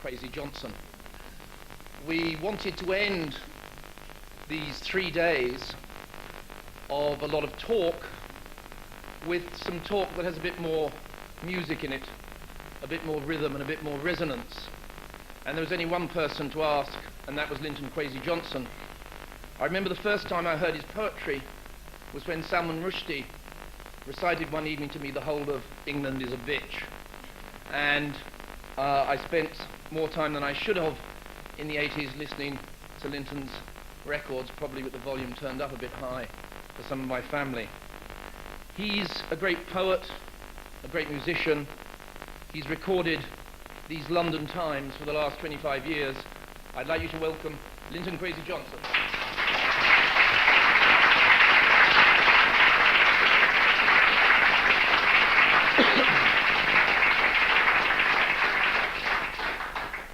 Kwezi Johnson. We wanted to end these 3 days of a lot of talk with some talk that has a bit more music in it, a bit more rhythm and a bit more resonance. And there was only one person to ask, and that was Linton Kwezi Johnson. I remember the first time I heard his poetry was when Salman Rushdie recited one evening to me the whole of England is a Bitch. And I spent more time than I should have in the 80s listening to Linton's records, probably with the volume turned up a bit high for some of my family. He's a great poet, a great musician. He's recorded these London Times for the last 25 years. I'd like you to welcome Linton Kwezi Johnson.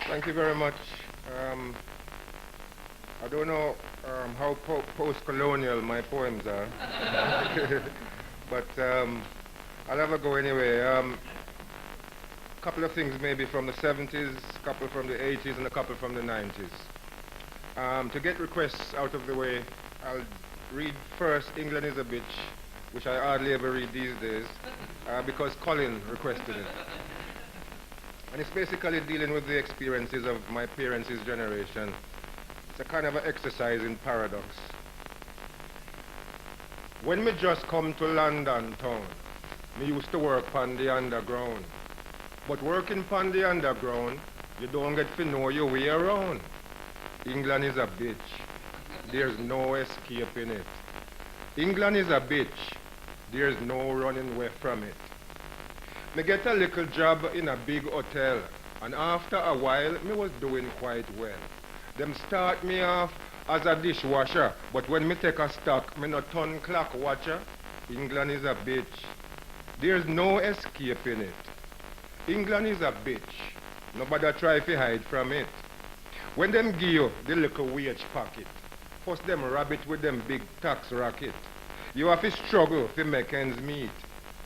Thank you very much. I don't know how post-colonial my poems are, but I'll have a go anyway. Couple of things maybe from the 70s, a couple from the 80s, and a couple from the 90s. To get requests out of the way, I'll read first England is a Bitch, which I hardly ever read these days, because Colin requested it. And it's basically dealing with the experiences of my parents' generation. It's a kind of an exercise in paradox. When me just come to London town, me used to work on the underground. But working on the underground, you don't get to know your way around. England is a bitch. There's no escaping it. England is a bitch. There's no running away from it. Me get a little job in a big hotel, and after a while, me was doing quite well. Them start me off as a dishwasher, but when me take a stock, me no turn clock watcher. England is a bitch. There's no escaping it. England is a bitch. Nobody try to hide from it. When them give you the little wage packet, first them rabbit with them big tax racket. You have to struggle to make ends meet.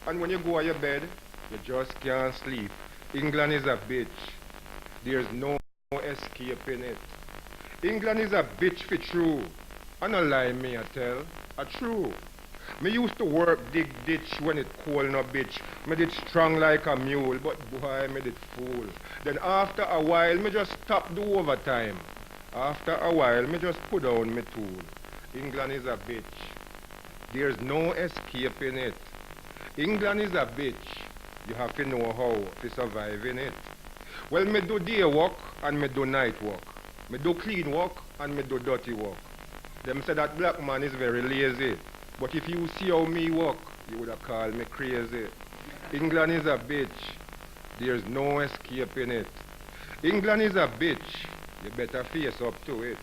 And when you go to your bed, you just can't sleep. England is a bitch. There's no escaping it. England is a bitch for true. And a lie me I tell, a true. Me used to work dig ditch when it cold no bitch. Me did strong like a mule, but boy me did fool. Then after a while me just stop do overtime. After a while me just put down me tool. England is a bitch. There's no escaping it. England is a bitch. You have to know how to survive in it. Well, me do day work and me do night work. Me do clean work and me do dirty work. Them say that black man is very lazy. But if you see how me work, you would have called me crazy. England is a bitch. There's no escaping it. England is a bitch. You better face up to it.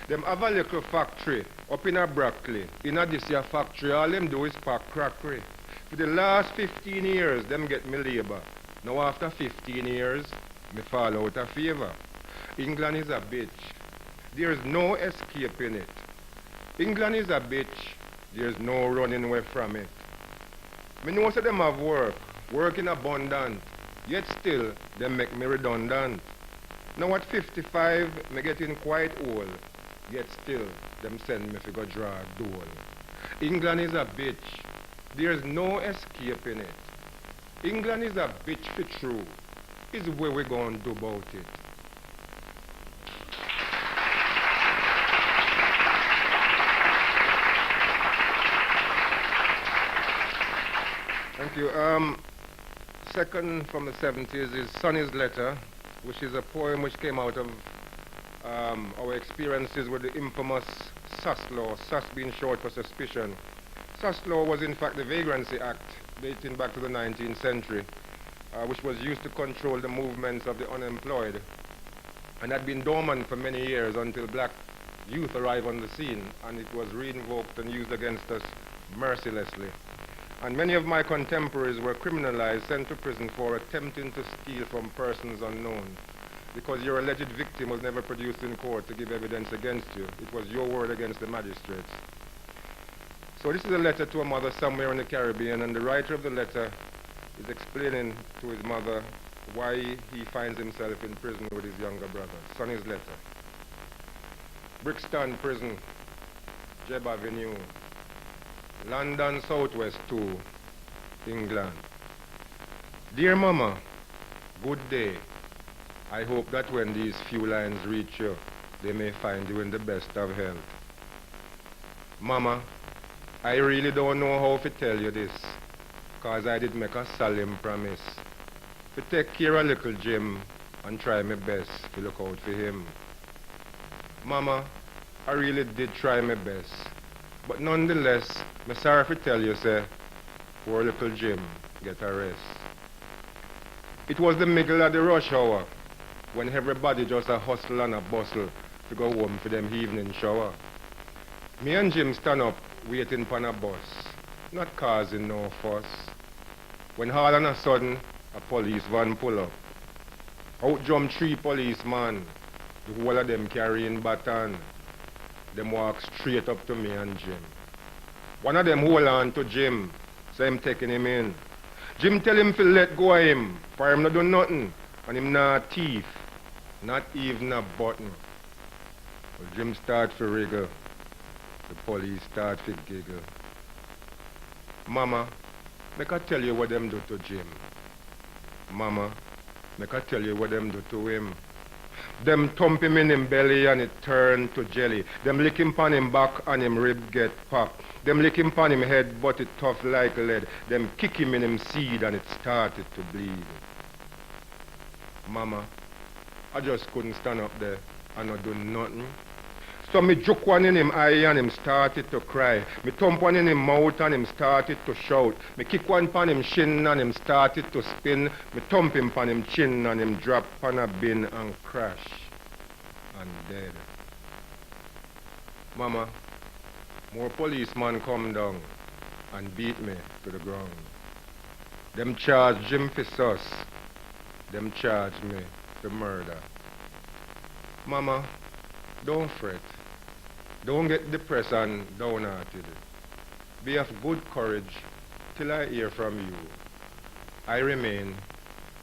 Them have a little factory up in a Brackley. In a this here factory, all them do is pack crackery. For the last 15 years, them get me labor. Now after 15 years, me fall out of favor. England is a bitch. There's no escaping it. England is a bitch. There's no running away from it. Me know say them have work in abundance, yet still, them make me redundant. Now at 55, me getting quite old, yet still, them send me to go drag dole. England is a bitch. There's no escaping it. England is a bitch for true. Is where we gonna do about it. Thank you. Second from the 70s is Sonny's Letter, which is a poem which came out of our experiences with the infamous SAS law, SAS being short for suspicion. SAS law was in fact the Vagrancy Act dating back to the 19th century, which was used to control the movements of the unemployed, and had been dormant for many years until black youth arrived on the scene, and it was reinvoked and used against us mercilessly. And many of my contemporaries were criminalized, sent to prison for attempting to steal from persons unknown, because your alleged victim was never produced in court to give evidence against you. It was your word against the magistrates. So this is a letter to a mother somewhere in the Caribbean, and the writer of the letter is explaining to his mother why he finds himself in prison with his younger brother. Sonny's letter. Brixton Prison, Jeb Avenue, London Southwest 2, England. Dear Mama, good day. I hope that when these few lines reach you, they may find you in the best of health. Mama, I really don't know how to tell you this, cause I did make a solemn promise to take care of little Jim and try my best to look out for him. Mama, I really did try my best, but nonetheless, I'm sorry to tell you, say, poor little Jim get a rest. It was the middle of the rush hour, when everybody just a hustle and a bustle to go home for them evening shower. Me and Jim stand up waiting for a bus, not causing no fuss. When all of a sudden, a police van pull up. Out jump 3 policemen, the whole of them carrying baton. Them walk straight up to me and Jim. One of them hold on to Jim, so him taking him in. Jim tell him to let go of him, for him not do nothing, and him not thief, not even a button. Well, Jim start to wriggle. The police start to giggle. Mama, make I tell you what them do to Jim. Mama, make I tell you what them do to him. Them thump him in him belly and it turn to jelly. Them lick him pon him back and him rib get popped. Them lick him pon him head but it tough like lead. Them kick him in him seed and it started to bleed. Mama, I just couldn't stand up there and not do nothing. So me juke one in him eye and him started to cry. Me thump one in him mouth and him started to shout. Me kick one pon him shin and him started to spin. Me thump him pon him chin and him drop pon a bin and crash and dead. Mama, more policemen come down and beat me to the ground. Them charge Jim for sus. Them charge me for murder. Mama, don't fret. Don't get depressed and downhearted. Be of good courage till I hear from you. I remain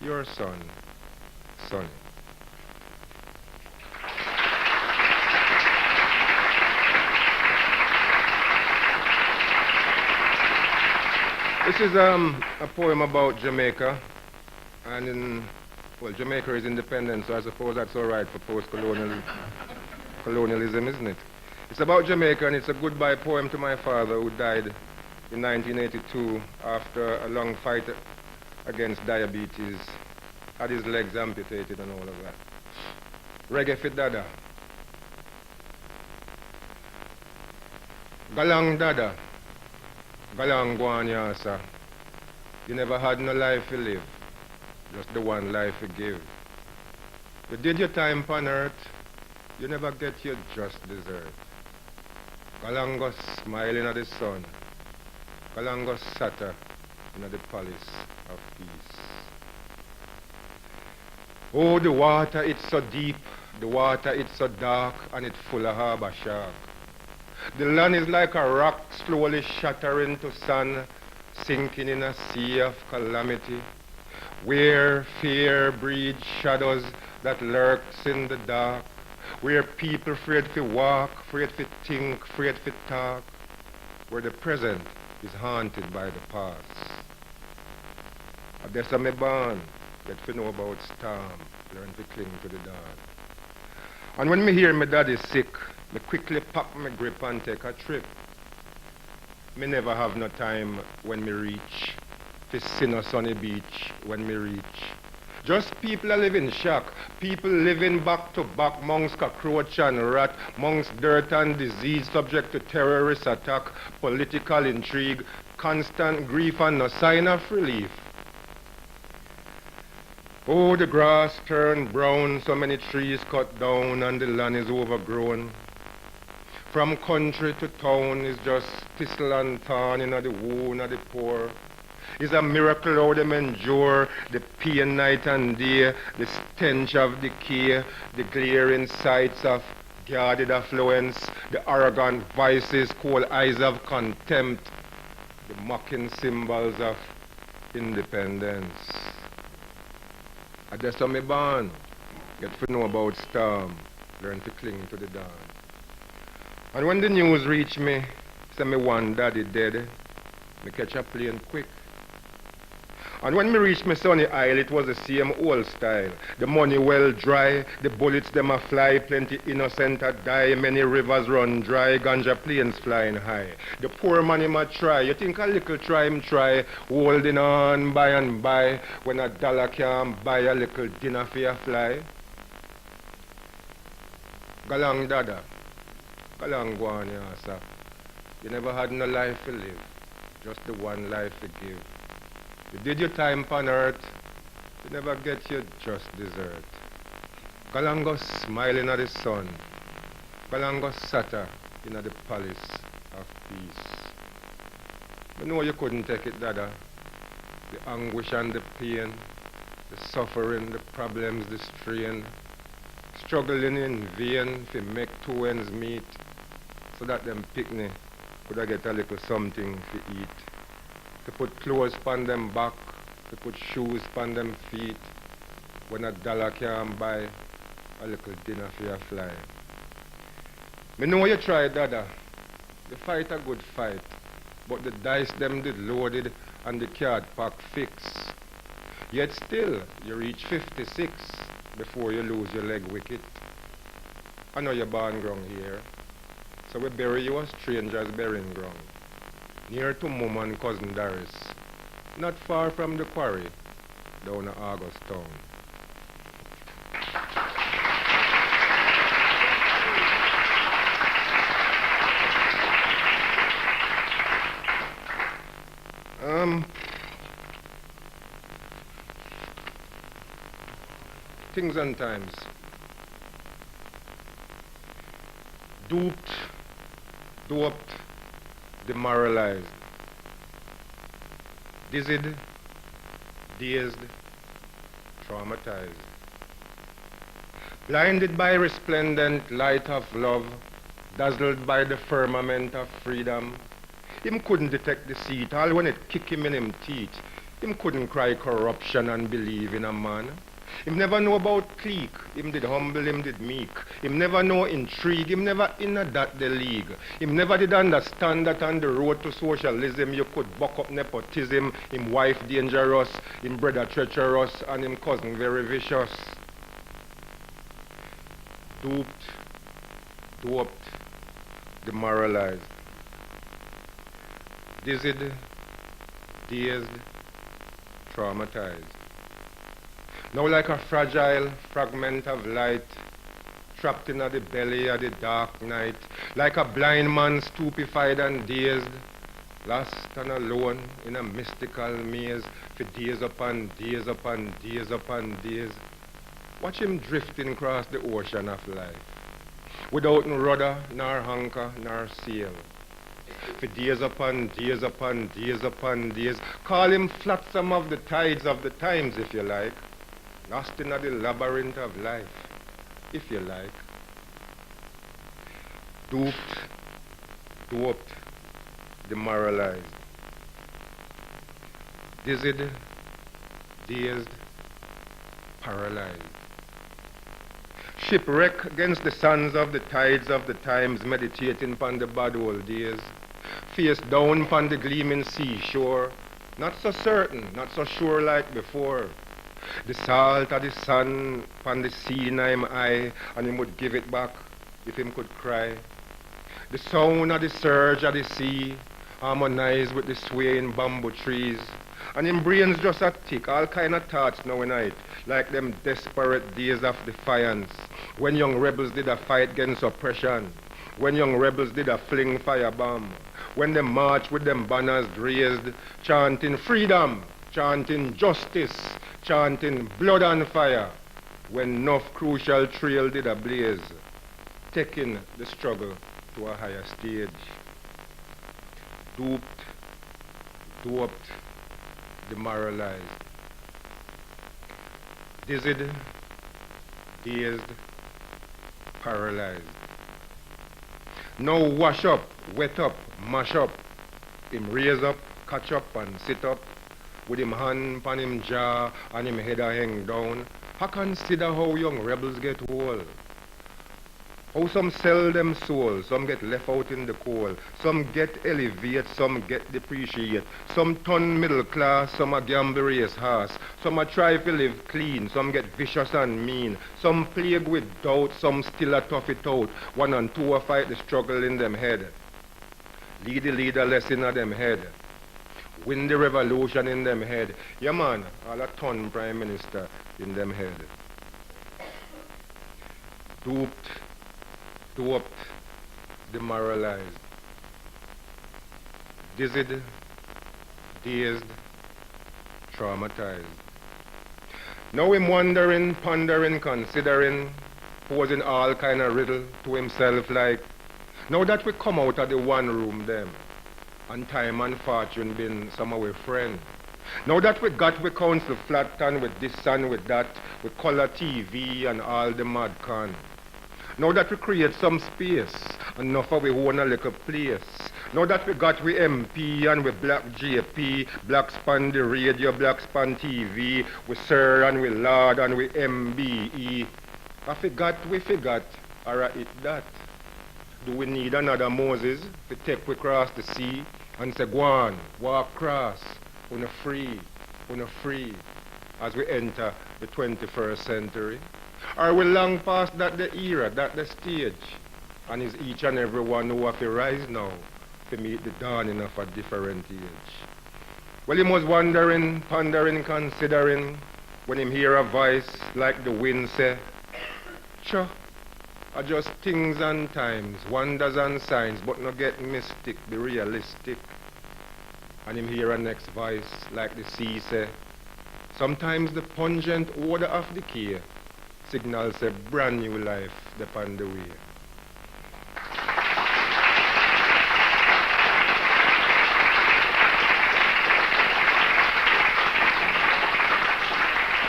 your son, Sonny. This is a poem about Jamaica, and Jamaica is independent, so I suppose that's all right for post-colonialism, isn't it? It's about Jamaica, and it's a goodbye poem to my father, who died in 1982 after a long fight against diabetes, had his legs amputated and all of that. Reggae for Dada. Galang Dada, galang guanyasa. You never had no life to live, just the one life to give. You did your time upon earth, you never get your just desert. Galango smiling at the sun, Galango sata in the palace of peace. Oh, the water, it's so deep, the water, it's so dark, and it's full of harbor shark. The land is like a rock slowly shattering to sand, sinking in a sea of calamity, where fear breeds shadows that lurks in the dark, where people afraid to walk, afraid to think, afraid to talk, where the present is haunted by the past. That's how me born, get to know about storm, learn to cling to the dark. And when me hear my daddy sick, me quickly pack my grip and take a trip. Me never have no time when me reach, to see no sunny beach when me reach. Just people are living shock, people living back to back amongst cockroach and rat, amongst dirt and disease, subject to terrorist attack, political intrigue, constant grief and no sign of relief. Oh, the grass turned brown, so many trees cut down and the land is overgrown. From country to town is just thistle and thorn in the wound of the poor. It's a miracle how them endure the pain night and day, the stench of decay, the glaring sights of guarded affluence, the arrogant vices, cold eyes of contempt, the mocking symbols of independence. I just saw me born. Get to know about storm. Learn to cling to the dawn. And when the news reached me, say me one daddy dead, me catch a plane quick. And when me reach me sunny isle, it was the same old style. The money well dry, the bullets them a fly, plenty innocent a die, many rivers run dry, ganja planes flying high. The poor man him a try, you think a little try him try, holding on by and by, when a dollar can buy a little dinner for a fly. Galang dada, galang go on sir. You never had no life to live, just the one life to give. You did your time on earth, you never get your just desert. Galango smiling at the sun, Galango sata in the palace of peace. You know you couldn't take it, dada. The anguish and the pain, the suffering, the problems, the strain, struggling in vain to make two ends meet, so that them picnic could I get a little something to eat. To put clothes upon them back, to put shoes upon them feet, when a dollar can buy a little dinner for your fly. Me know you tried, dada. You fight a good fight, but the dice them did loaded and the card pack fixed. Yet still, you reach 56 before you lose your leg wicket. I know you're born ground here, so we bury you a stranger's burying ground. Near to mum and cousin Darius, not far from the quarry, down at August town. Things and times. Duped, doped, demoralized, dizzied, dazed, traumatized. Blinded by resplendent light of love, dazzled by the firmament of freedom, him couldn't detect deceit, all when it kick him in him teeth. Him couldn't cry corruption and believe in a man. Him never know about clique, him did humble, him did meek. Him never know intrigue, him never in a that the league. Him never did understand that on the road to socialism you could buck up nepotism. Him wife dangerous, him brother treacherous, and him cousin very vicious. Duped, doped, demoralized, dizzied, dazed, traumatized. Now like a fragile fragment of light, trapped in the belly of the dark night, like a blind man stupefied and dazed, lost and alone in a mystical maze for days upon days upon days upon days. Watch him drifting across the ocean of life, without no rudder, nor anchor, nor sail. For days upon days upon days upon days, call him flotsam of the tides of the times, if you like. Lost in the labyrinth of life, if you like. Duped, doped, demoralized, dizzied, dazed, paralyzed. Shipwreck against the sands of the tides of the times, meditating upon the bad old days. Face down upon the gleaming seashore, not so certain, not so sure like before. The salt of the sun upon the sea in him eye, and him would give it back if him could cry. The sound of the surge of the sea harmonize with the swaying bamboo trees, and him brains just a tick, all kind of thoughts now and night, like them desperate days of defiance, when young rebels did a fight against oppression, when young rebels did a fling firebomb, when they march with them banners raised, chanting freedom, chanting justice, chanting blood and fire, when enough crucial trail did a blaze, taking the struggle to a higher stage. Duped, doped, demoralized, dizzied, dazed, paralyzed. Now wash up, wet up, mash up, him raise up, catch up and sit up, with him hand upon him jaw and him head a hang down, I consider how young rebels get old. How some sell them souls, some get left out in the cold, some get elevate, some get depreciate, some turn middle class, some a gamble race horse, some a try to live clean, some get vicious and mean, some plague with doubt, some still a tough it out, one and two a fight the struggle in them head, lead the leaderless in them head, win the revolution in them head, yeah man, all a ton prime minister in them head, duped, demoralized, dizzied, dazed, traumatized. Now him wondering, pondering, considering, posing all kind of riddle to himself like, now that we come out of the one room them, and time and fortune been some of our friend. Now that we got we council flat and with this and with that, with color TV and all the mad con. Now that we create some space, enough of we own a little place. Now that we got we MP and we black JP, black span the radio, black span TV, we Sir and we Lord and we MBE. I forgot, alright it that. Do we need another Moses to take we cross the sea and say go on, walk cross, on a free, as we enter the 21st century? Are we long past that the era, that the stage? And is each and every one who have to rise now to meet the dawning of a different age? Well, he was wondering, pondering, considering, when him hear a voice like the wind say, sure, are just things and times, wonders and signs, but not get mystic, be realistic. And him hear a next voice like the sea say, sometimes the pungent odor of decay signals a brand new life upon the way.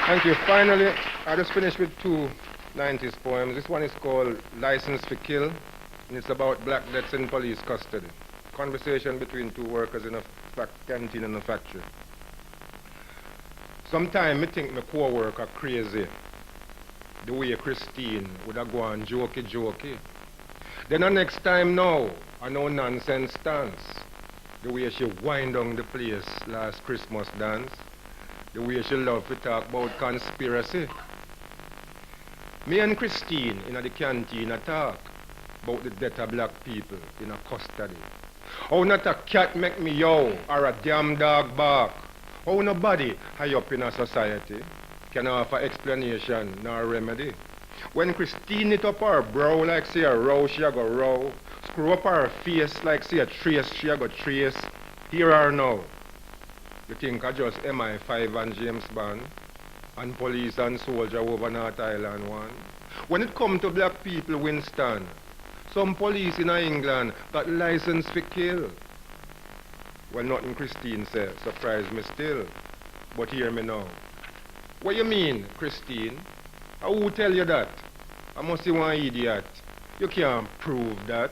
Thank you. Finally, I just finished with two 90s poems. This one is called License for Kill, and it's about black deaths in police custody. Conversation between two workers in a canteen in a factory. Sometimes I think my co-worker crazy. The way Christine would have gone jokey. Then the next time now, I know nonsense stance. The way she wind down the place last Christmas dance. The way she love to talk about conspiracy. Me and Christine in the canteen a talk about the death of black people in a custody. How not a cat make me yow or a damn dog bark. How nobody high up in a society can offer explanation nor remedy. When Christine knit up her brow like say a row, she a go row. Screw up her face like say a trace, she a go trace. Here are now. You think I just MI5 and James Bond and police and soldier over North Island one? When it come to black people, Winston, some police in England got license for kill. Well, nothing Christine said surprise me still. But hear me now. What you mean, Christine? Who tell you that? I must be one idiot. You can't prove that.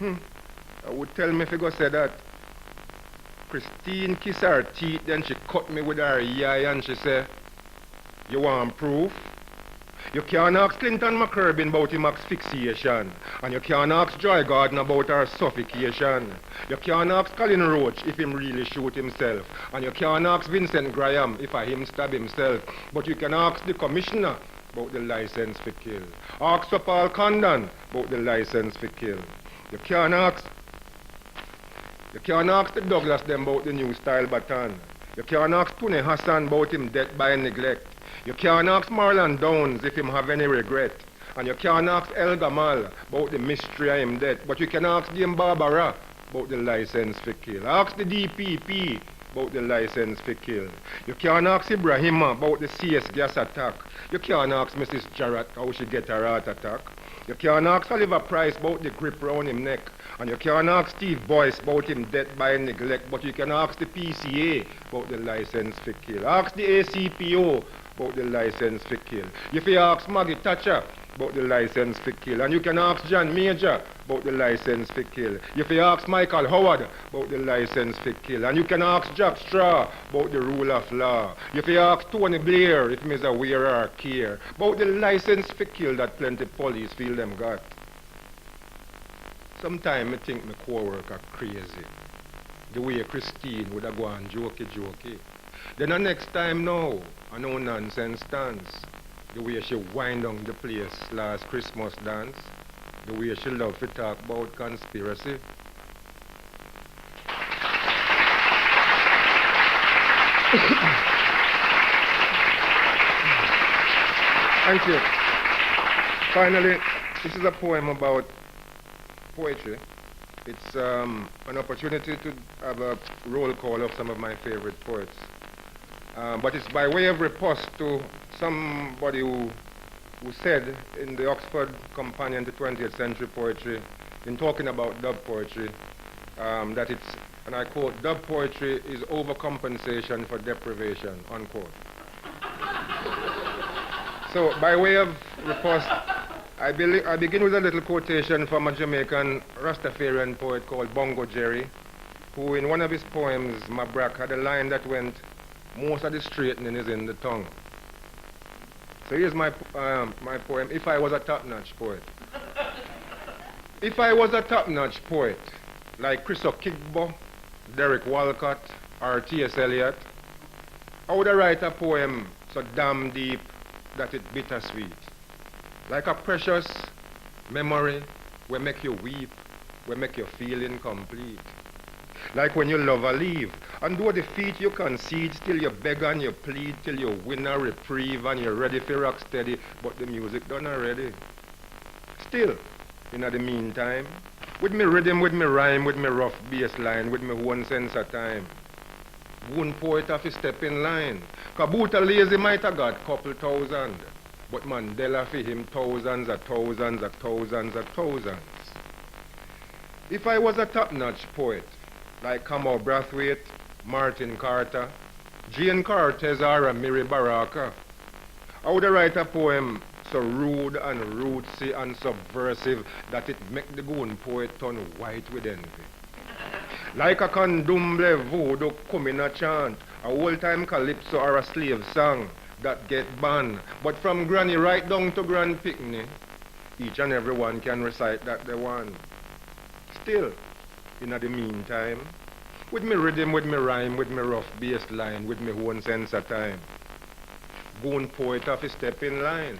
I would tell me if you go say that. Christine kiss her teeth, then she cut me with her eye and she say, you want proof? You can't ask Linton MacCabe about him asphyxiation. And you can't ask Joy Gordon about her suffocation. You can't ask Colin Roach if him really shoot himself. And you can't ask Vincent Graham if him stab himself. But you can ask the commissioner about the license for kill. Ask Sir Paul Condon about the license for kill. You can't ask the Douglas them about the new style baton. You can't ask Tony Hassan about him death by neglect. You can't ask Marlon Downs if him have any regret. And you can't ask El Gamal about the mystery of him death. But you can ask Dame Barbara about the license for kill. Ask the DPP about the license for kill. You can't ask Ibrahima about the CS gas attack. You can't ask Mrs. Jarrett how she get her heart attack. You can't ask Oliver Price about the grip round him neck. And you can't ask Steve Boyce about him death by neglect. But you can ask the PCA about the license for kill. Ask the ACPO about the license for kill. If you ask Maggie Thatcher about the license for kill. And you can ask John Major about the license for kill. If you ask Michael Howard about the license for kill. And you can ask Jack Straw about the rule of law. If you ask Tony Blair if he's aware or care about the license for kill that plenty police feel them got. Sometimes I think my co-worker crazy. The way Christine would have gone jokey. Then the next time now, a no nonsense dance. The way she wind down the place last Christmas dance. The way she love to talk about conspiracy. Thank you. Finally, this is a poem about poetry. It's an opportunity to have a roll call of some of my favorite poets. But it's by way of riposte to somebody who said in the Oxford Companion to 20th Century Poetry, in talking about dub poetry, that it's, and I quote, dub poetry is overcompensation for deprivation, unquote. So by way of riposte, I begin with a little quotation from a Jamaican Rastafarian poet called Bongo Jerry, who in one of his poems, Mabrak, had a line that went, most of the straightening is in the tongue. So here's my poem, If I Was a Top-Notch Poet. If I was a top-notch poet, like Chris Okigbo, Derek Walcott, or T.S. Eliot, I would write a poem so damn deep that it bittersweet. Like a precious memory will make you weep, will make you feel incomplete. Like when you love a leave, and though defeat you concede, still you beg and you plead till you win a reprieve and you're ready for rock steady, but the music done already. Still, in the meantime, with me rhythm, with me rhyme, with me rough bass line, with me one sense of time, one poet have to step in line. Kabuta lazy might have got couple thousand, but Mandela for him thousands of thousands of thousands of thousands. If I was a top-notch poet, like Kamau Brathwaite, Martin Carter, Jane Cortez or a Miri Baraka, I would write a poem so rude and rootsy and subversive that it make the goon poet turn white with envy. Like a candomblé voodoo come in a chant, a old-time calypso or a slave song that get banned, but from granny right down to grand picnic, each and every one can recite that they want. Still, in the meantime, with me rhythm, with me rhyme, with me rough bass line, with me own sense of time, goon poet have to step in line.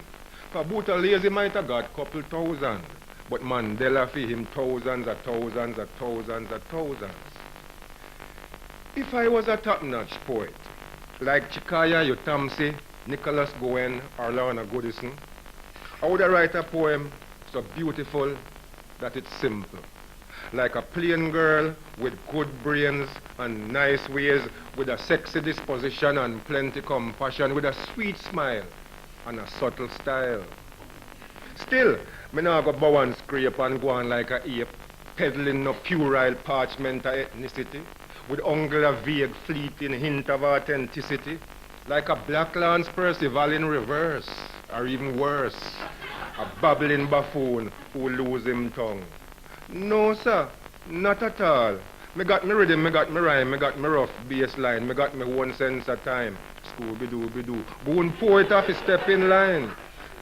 Kabuta lazy might have got couple thousand, but Mandela for him thousands of thousands of thousands of thousands. If I was a top-notch poet, like Chikaya Utamsi, Nicholas Gowen, or Lorna Goodison, I would write a poem so beautiful that it's simple. Like a plain girl with good brains and nice ways, with a sexy disposition and plenty compassion, with a sweet smile and a subtle style. Still, me nah go bow and scrape and go on like a ape, peddling no puerile parchment of ethnicity, with only a vague fleeting hint of authenticity, like a Black Lance Percival in reverse, or even worse, a babbling buffoon who lose him tongue. No, sir, not at all. Me got me rhythm, me got me rhyme, me got me rough bass line, me got me one sense of time. Scooby-Doo. Goon poet have to step in line.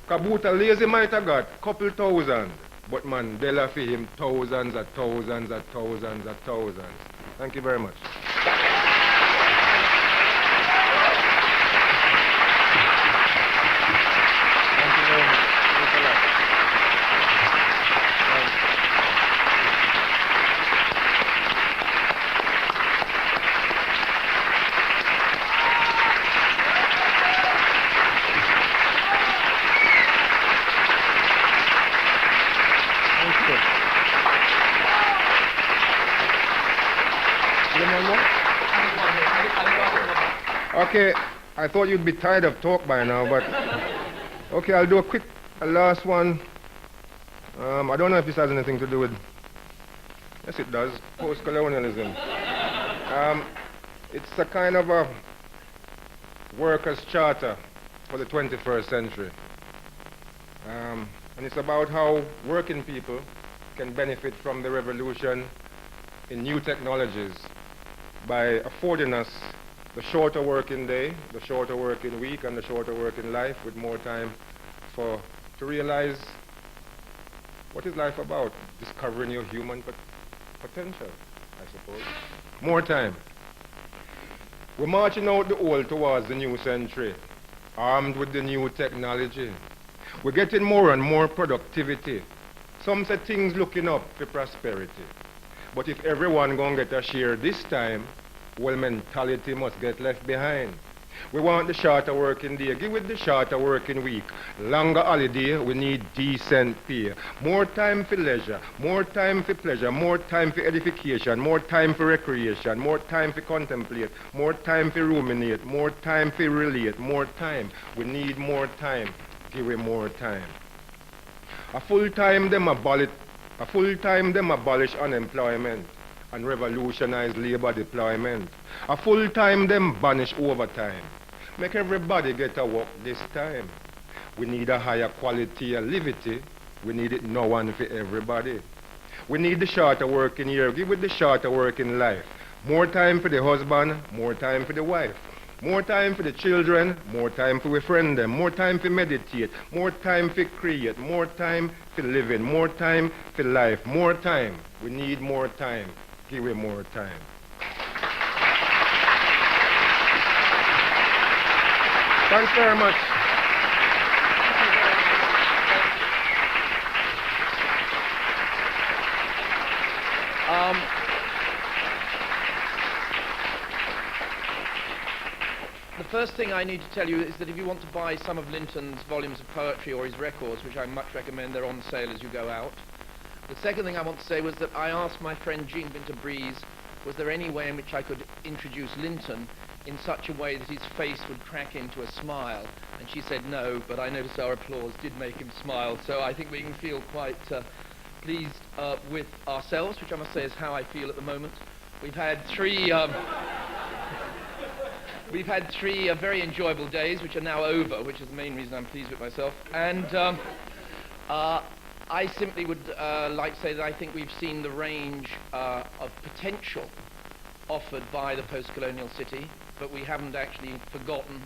Kabuta lazy might have got couple thousand, but Mandela for him thousands of thousands of thousands of thousands. Thank you very much. Thank you very much. Thanks a lot. Okay, I thought you'd be tired of talk by now, but okay, I'll do a last one. I don't know if this has anything to do with, yes it does, post-colonialism. It's a kind of a workers' charter for the 21st century. And it's about how working people can benefit from the revolution in new technologies by affording us the shorter working day, the shorter working week, and the shorter working life with more time to realize what is life about, discovering your human potential, I suppose. More time. We're marching out the old towards the new century, armed with the new technology. We're getting more and more productivity. Some say things looking up for prosperity. But if everyone gonna get a share this time, well, mentality must get left behind. We want the shorter working day. Give it the shorter working week. Longer holiday, we need decent pay. More time for leisure, more time for pleasure, more time for edification, more time for recreation, more time for contemplate, more time for ruminate, more time for relate, more time. We need more time. Give it more time. A full time them abolish unemployment and revolutionize labor deployment. A full time them banish overtime. Make everybody get a work this time. We need a higher quality of livity. We need it now and for everybody. We need the shorter working year. Give it the shorter working life. More time for the husband, more time for the wife. More time for the children, more time for we friend them, more time for meditate, more time for create, more time for living, more time for life, more time. We need more time. Give it more time. Thanks very much. The first thing I need to tell you is that if you want to buy some of Linton's volumes of poetry or his records, which I much recommend, they're on sale as you go out. The second thing I want to say was that I asked my friend Jean Winter-Breeze, was there any way in which I could introduce Linton in such a way that his face would crack into a smile? And she said no, but I noticed our applause did make him smile, so I think we can feel quite pleased with ourselves, which I must say is how I feel at the moment. We've had three very enjoyable days, which are now over, which is the main reason I'm pleased with myself. And I simply would like to say that I think we've seen the range of potential offered by the post-colonial city, but we haven't actually forgotten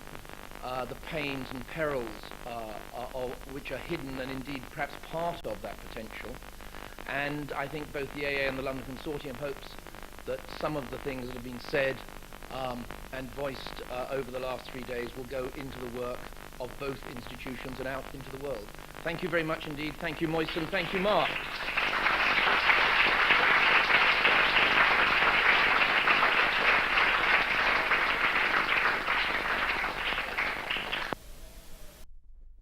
the pains and perils which are hidden and indeed perhaps part of that potential. And I think both the AA and the London Consortium hopes that some of the things that have been said and voiced over the last 3 days will go into the work of both institutions and out into the world. Thank you very much indeed. Thank you, Moisen. Thank you, Mark.